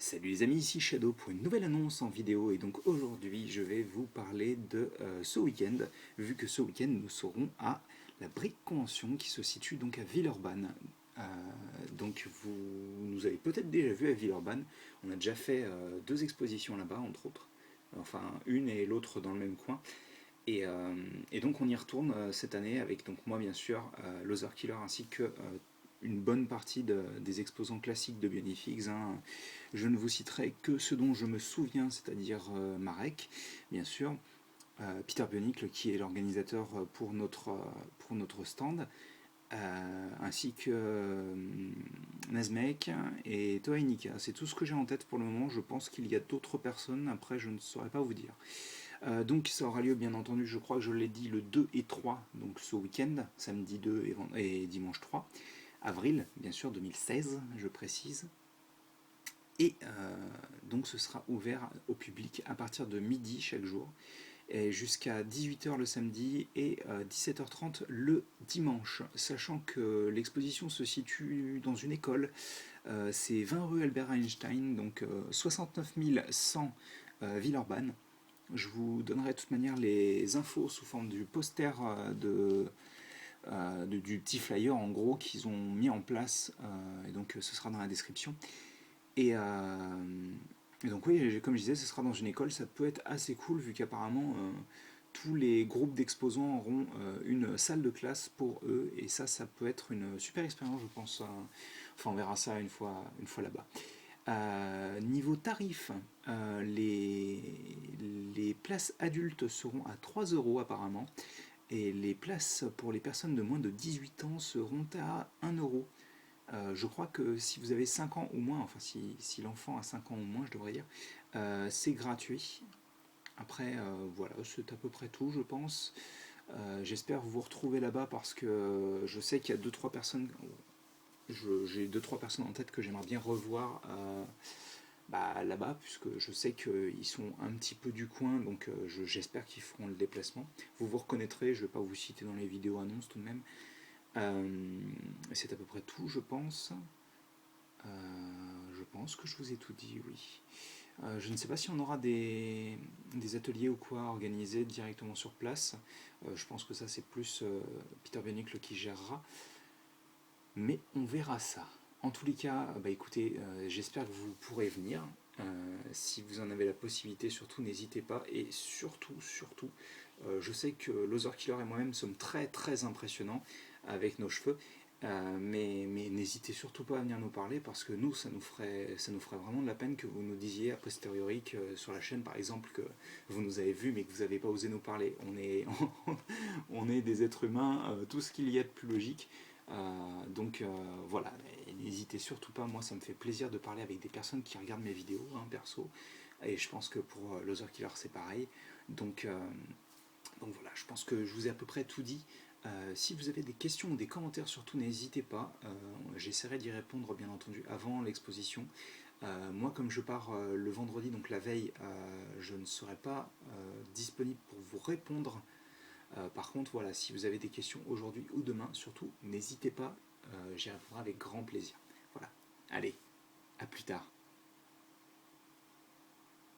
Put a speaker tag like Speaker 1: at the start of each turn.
Speaker 1: Salut les amis, ici Shadow pour une nouvelle annonce en vidéo et donc aujourd'hui je vais vous parler de ce week-end, vu que ce week-end nous serons à la Brick Convention qui se situe donc à Villeurbanne. Euh, donc vous nous avez peut-être déjà vu à Villeurbanne, on a déjà fait deux expositions là-bas entre autres, enfin une et l'autre dans le même coin. Et donc on y retourne cette année avec donc moi bien sûr, Loser Killer ainsi que une bonne partie des exposants classiques de Bionifix, hein. Je ne vous citerai que ce dont je me souviens, c'est-à-dire Marek, bien sûr, Peter Bionicle qui est l'organisateur pour notre stand, ainsi que Nazmek et Toainika. C'est tout ce que j'ai en tête pour le moment. Je pense qu'il y a d'autres personnes, après je ne saurais pas vous dire. Donc ça aura lieu bien entendu, je crois que je l'ai dit, le 2 et 3, donc ce week-end, samedi 2 et dimanche 3 avril, bien sûr, 2016, je précise. Et donc ce sera ouvert au public à partir de midi chaque jour, et jusqu'à 18 h le samedi et 17 h 30 le dimanche, sachant que l'exposition se situe dans une école, c'est 20 rue Albert Einstein, donc 69 100 Villeurbanne. Je vous donnerai de toute manière les infos sous forme du poster du petit flyer en gros qu'ils ont mis en place, et donc ce sera dans la description. Et, et donc oui, comme je disais, ce sera dans une école, ça peut être assez cool vu qu'apparemment tous les groupes d'exposants auront une salle de classe pour eux, et ça peut être une super expérience je pense. Enfin on verra ça une fois là-bas. Niveau tarif, les places adultes seront à 3 euros apparemment, et les places pour les personnes de moins de 18 ans seront à 1 euro. Je crois que si vous avez 5 ans ou moins, enfin si l'enfant a 5 ans ou moins, je devrais dire, c'est gratuit. Après, voilà, c'est à peu près tout, je pense. J'espère vous retrouver là-bas parce que je sais qu'il y a deux trois personnes, j'ai deux trois personnes en tête que j'aimerais bien revoir là-bas, puisque je sais qu'ils sont un petit peu du coin, donc j'espère qu'ils feront le déplacement. Vous vous reconnaîtrez, je ne vais pas vous citer dans les vidéos annonces tout de même. C'est à peu près tout, je pense. Je pense que je vous ai tout dit, oui. Je ne sais pas si on aura des ateliers ou quoi organisés directement sur place. Je pense que ça c'est plus Peter Benicle qui gérera. Mais on verra ça. En tous les cas, écoutez, j'espère que vous pourrez venir. Si vous en avez la possibilité, surtout n'hésitez pas. Et surtout, je sais que Loser Killer et moi-même sommes très très impressionnants avec nos cheveux. Mais n'hésitez surtout pas à venir nous parler parce que nous, ça nous ferait vraiment de la peine que vous nous disiez a posteriori que sur la chaîne, par exemple, que vous nous avez vus mais que vous n'avez pas osé nous parler. On est des êtres humains, tout ce qu'il y a de plus logique. Donc voilà, n'hésitez surtout pas, moi ça me fait plaisir de parler avec des personnes qui regardent mes vidéos, hein, perso, et je pense que pour Loser Killer c'est pareil. Donc, euh, donc voilà, je pense que je vous ai à peu près tout dit. Si vous avez des questions ou des commentaires surtout n'hésitez pas, j'essaierai d'y répondre bien entendu avant l'exposition. Moi comme je pars le vendredi, donc la veille, je ne serai pas disponible pour vous répondre. Par contre, voilà, si vous avez des questions aujourd'hui ou demain, surtout, n'hésitez pas, j'y répondrai avec grand plaisir. Voilà, allez, à plus tard.